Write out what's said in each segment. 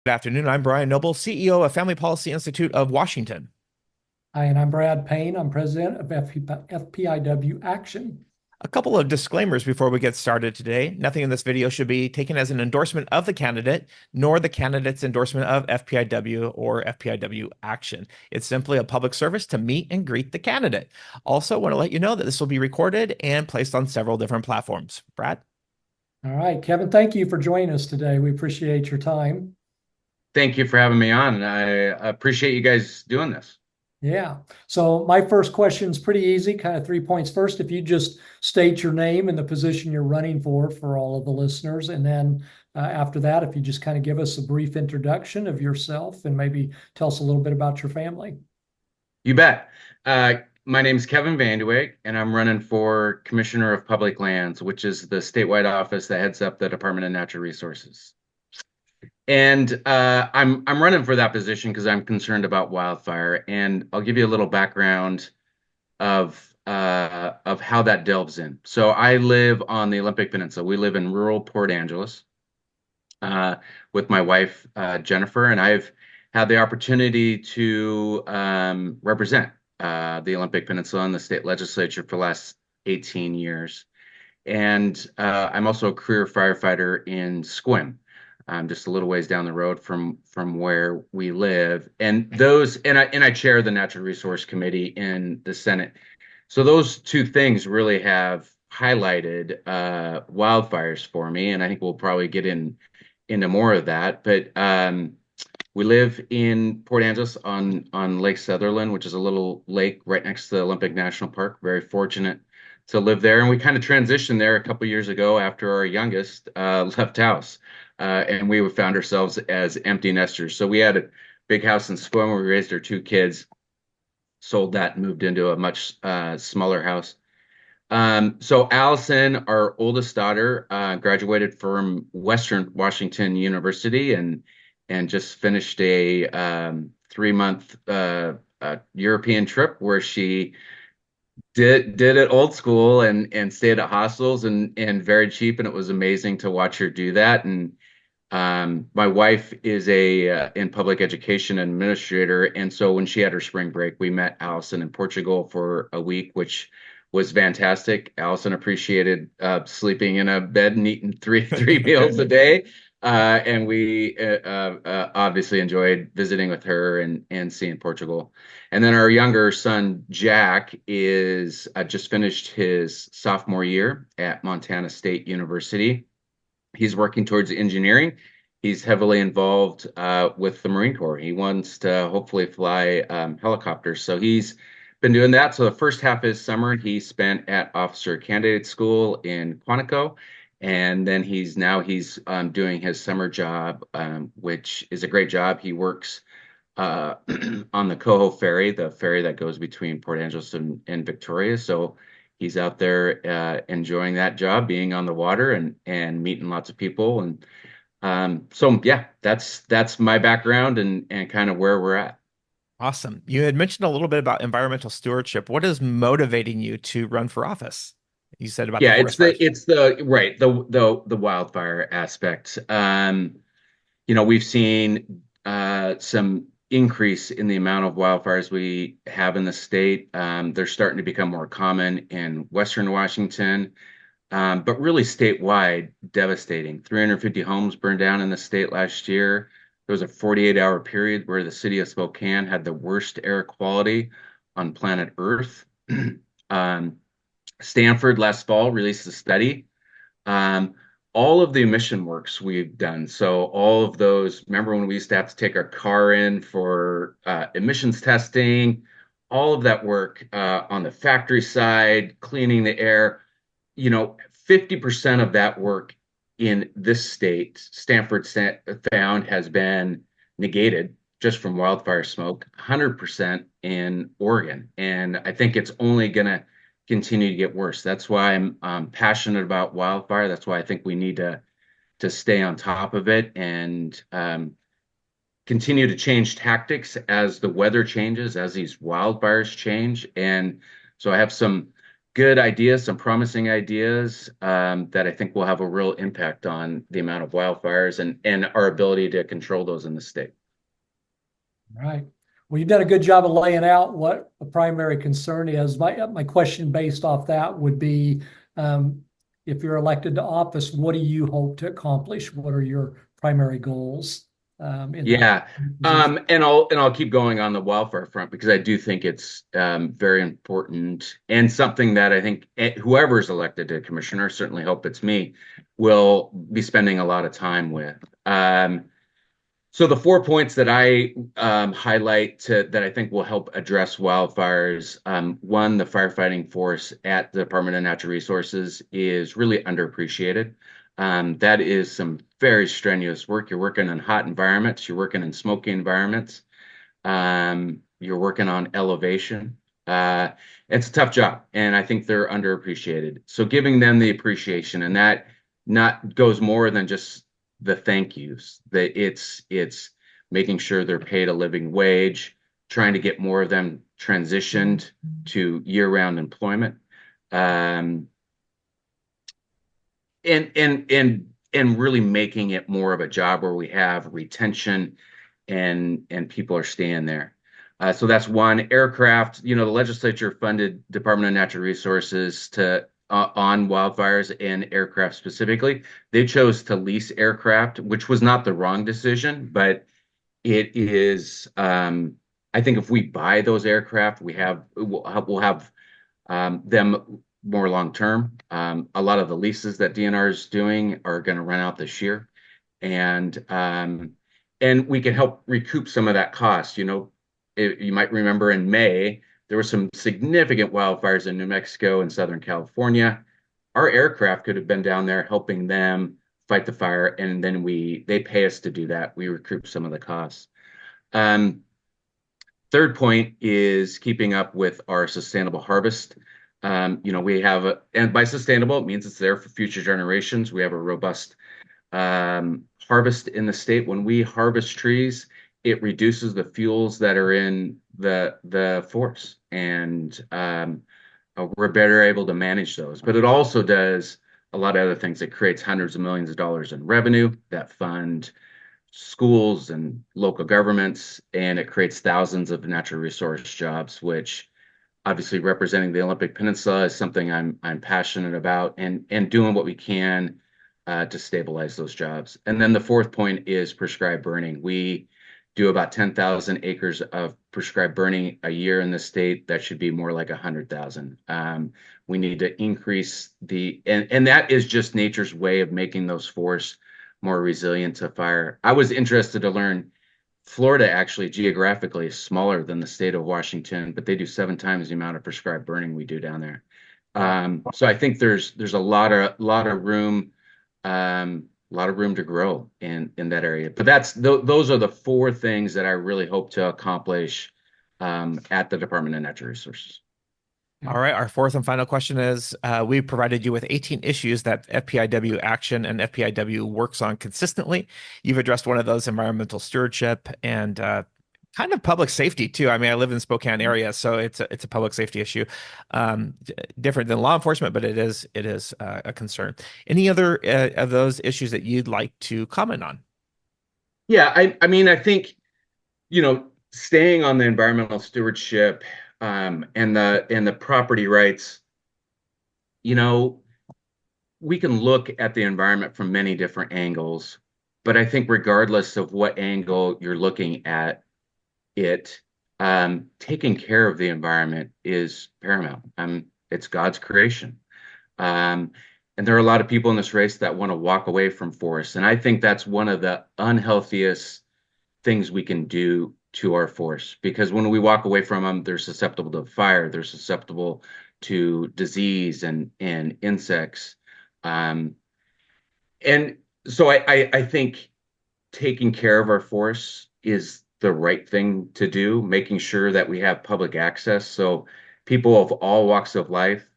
Good afternoon. I'm Brian Noble, CEO of Family Policy Institute of Washington. Hi, and I'm Brad Payne. I'm president of FPIW Action. A couple of disclaimers before we get started today. Nothing in this video should be taken as an endorsement of the candidate, nor the candidate's endorsement of FPIW or FPIW Action. It's simply a public service to meet and greet the candidate. Also, want to let you know that this will be recorded and placed on several different platforms. Brad? All right, Kevin, thank you for joining us today. We appreciate your time. Thank you for having me on, and I appreciate you guys doing this. Yeah. So my first question is pretty easy, kind of 3 points. First, if you just state your name and the position you're running for all of the listeners, and then after that, if you just kind of give us a brief introduction of yourself and maybe tell us a little bit about your family. You bet. My name is Kevin Vanderweg, and I'm running for Commissioner of Public Lands, which is the statewide office that heads up the Department of Natural Resources. And I'm running for that position because I'm concerned about wildfire, and I'll give you a little background of how that delves in. So I live on the Olympic Peninsula. We live in rural Port Angeles with my wife Jennifer, and I've had the opportunity to represent the Olympic Peninsula in the state legislature for the last 18 years. And I'm also a career firefighter in Squim, just a little ways down the road from where we live. And I chair the Natural Resource Committee in the Senate. So those two things really have highlighted wildfires for me, and I think we'll probably get into more of that. But we live in Port Angeles on Lake Sutherland, which is a little lake right next to the Olympic National Park. Very fortunate to live there, and we kind of transitioned there a couple of years ago after our youngest left house, and we found ourselves as empty nesters. So we had a big house in Squam where we raised our two kids, sold that, and moved into a much smaller house. So Allison, our oldest daughter, graduated from Western Washington University and just finished a 3-month European trip where she did it old school and stayed at hostels and very cheap, and it was amazing to watch her do that. And my wife is a in public education administrator, and so when she had her spring break, we met Allison in Portugal for a week, which was fantastic. Allison appreciated sleeping in a bed and eating three meals a day, and we obviously enjoyed visiting with her and seeing Portugal. And then our younger son Jack is just finished his sophomore year at Montana State University. He's working towards engineering. He's heavily involved with the Marine Corps. He wants to hopefully fly helicopters. So he's been doing that. So the first half of his summer, he spent at Officer Candidate School in Quantico. And then he's doing his summer job, which is a great job. He works on the Coho Ferry, the ferry that goes between Port Angeles and Victoria. So he's out there enjoying that job, being on the water and meeting lots of people. And so yeah, that's my background and kind of where we're at. Awesome. You had mentioned a little bit about environmental stewardship. What is motivating you to run for office? You said about the Yeah, forest fires. it's the right the wildfire aspect. We've seen some increase in the amount of wildfires we have in the state. They're starting to become more common in Western Washington, but really statewide, devastating. 350 homes burned down in the state last year. There was a 48-hour period where the city of Spokane had the worst air quality on planet Earth. Um, Stanford last fall released a study. Um, all of the emission works we've done. So all of those, remember when we used to have to take our car in for emissions testing, all of that work on the factory side, cleaning the air, 50% of that work in this state, found has been negated just from wildfire smoke, 100% in Oregon. And I think it's only going to continue to get worse. That's why I'm passionate about wildfire. That's why I think we need to stay on top of it and continue to change tactics as the weather changes, as these wildfires change. And so I have some good ideas, some promising ideas that I think will have a real impact on the amount of wildfires and our ability to control those in the state. All right. Well, you've done a good job of laying out what the primary concern is. My question based off that would be, if you're elected to office, what do you hope to accomplish? What are your primary goals in that Yeah. position? And I'll keep going on the wildfire front because I do think it's very important and something that I think whoever's elected to commissioner, certainly hope it's me, will be spending a lot of time with. So the 4 points that I highlight that I think will help address wildfires. One, the firefighting force at the Department of Natural Resources is really underappreciated. That is some very strenuous work. You're working in hot environments. You're working in smoky environments. You're working on elevation. It's a tough job, and I think they're underappreciated. So giving them the appreciation, and that not goes more than just the thank yous. That it's making sure they're paid a living wage, trying to get more of them transitioned to year-round employment. Um, and really making it more of a job where we have retention and people are staying there. So that's one. Aircraft, the legislature funded Department of Natural Resources to on wildfires and aircraft specifically. They chose to lease aircraft, which was not the wrong decision, but it is. I think if we buy those aircraft, we'll have them more long term. A lot of the leases that DNR is doing are going to run out this year, and we can help recoup some of that cost. You might remember in May there were some significant wildfires in New Mexico and Southern California. Our aircraft could have been down there helping them fight the fire, and then they pay us to do that. We recoup some of the costs. Um, Third point is keeping up with our sustainable harvest. We have and by sustainable, it means it's there for future generations. We have a robust harvest in the state. When we harvest trees, it reduces the fuels that are in the forest, and we're better able to manage those. But it also does a lot of other things. It creates hundreds of millions of dollars in revenue that fund schools and local governments, and it creates thousands of natural resource jobs, which obviously representing the Olympic Peninsula is something I'm passionate about, and doing what we can to stabilize those jobs. And then the fourth point is prescribed burning. We do about 10,000 acres of prescribed burning a year in the state. That should be more like 100,000. We need to increase and that is just nature's way of making those forests more resilient to fire. I was interested to learn Florida actually geographically is smaller than the state of Washington, but they do 7 times the amount of prescribed burning we do down there. So I think there's a lot of room, to grow in that area. But those are the 4 things that I really hope to accomplish at the Department of Natural Resources. All right. Our fourth and final question is, we provided you with 18 issues that FPIW Action and FPIW works on consistently. You've addressed one of those, environmental stewardship, and kind of public safety too. I mean, I live in Spokane area, so it's a public safety issue, different than law enforcement, but it is a concern. Any other of those issues that you'd like to comment on? Yeah, I mean, I think, staying on the environmental stewardship and the property rights, we can look at the environment from many different angles, but I think regardless of what angle you're looking at it, taking care of the environment is paramount. It's God's creation. And there are a lot of people in this race that want to walk away from forests. And I think that's one of the unhealthiest things we can do to our forests, because when we walk away from them, they're susceptible to fire, they're susceptible to disease and insects. And so I think taking care of our forests is the right thing to do, making sure that we have public access so people of all walks of life,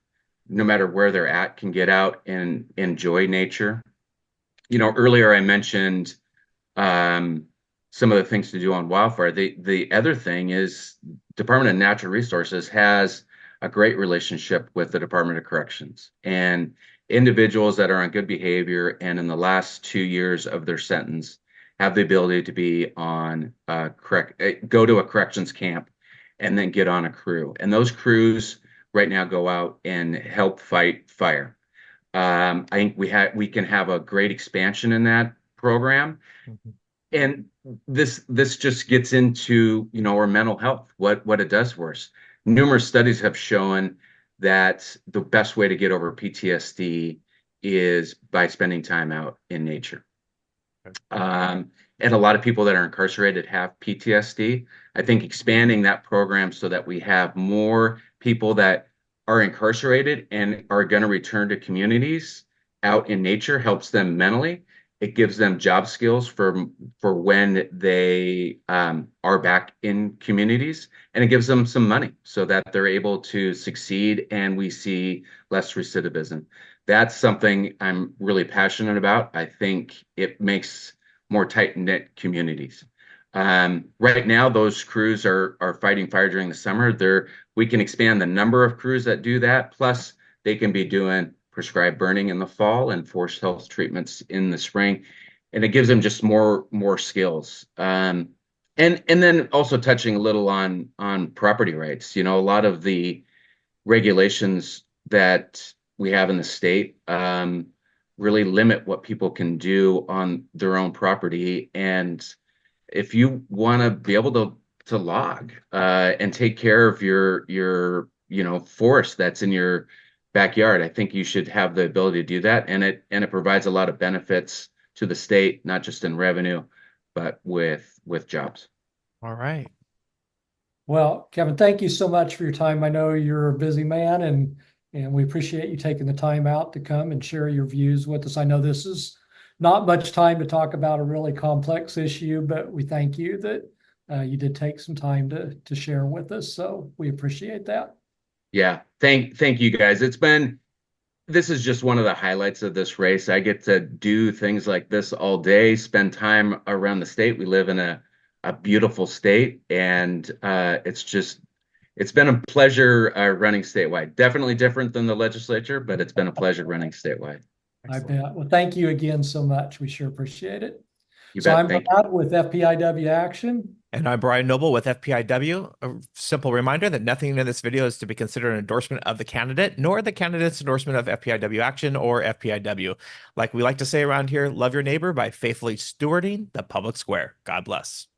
no matter where they're at, can get out and enjoy nature. Earlier I mentioned some of the things to do on wildfire. The other thing is Department of Natural Resources has a great relationship with the Department of Corrections. And individuals that are on good behavior and in the last 2 years of their sentence have the ability to be on go to a corrections camp and then get on a crew. And those crews right now go out and help fight fire. I think we can have a great expansion in that program. Mhm. And this just gets into, our mental health, what it does for us. Numerous studies have shown that the best way to get over PTSD is by spending time out in nature. Okay. And a lot of people that are incarcerated have PTSD. I think expanding that program so that we have more people that are incarcerated and are going to return to communities out in nature helps them mentally. It gives them job skills for when they are back in communities, and it gives them some money so that they're able to succeed and we see less recidivism. That's something I'm really passionate about. I think it makes more tight-knit communities. Right now, those crews are fighting fire during the summer. We can expand the number of crews that do that. Plus, they can be doing prescribed burning in the fall and forced health treatments in the spring, and it gives them just more skills. And then also touching a little on property rights. A lot of the regulations that we have in the state really limit what people can do on their own property. And if you want to be able to log and take care of your forest that's in your backyard, I think you should have the ability to do that. And it provides a lot of benefits to the state, not just in revenue, but with jobs. All right. Well, Kevin, thank you so much for your time. I know you're a busy man, and we appreciate you taking the time out to come and share your views with us. I know this is not much time to talk about a really complex issue, but we thank you that you did take some time to share with us. So we appreciate that. Yeah, thank you guys. This is just one of the highlights of this race. I get to do things like this all day, spend time around the state. We live in a beautiful state, and it's been a pleasure running statewide. Definitely different than the legislature, but it's been a pleasure running statewide. Excellent. I bet. Well, thank you again so much. We sure appreciate it. You So bet. I'm Thank Brad with FPIW Action. And I'm Brian Noble with FPIW. A simple reminder that nothing in this video is to be considered an endorsement of the candidate, nor the candidate's endorsement of FPIW Action or FPIW. Like we like to say around here, love your neighbor by faithfully stewarding the public square. God bless.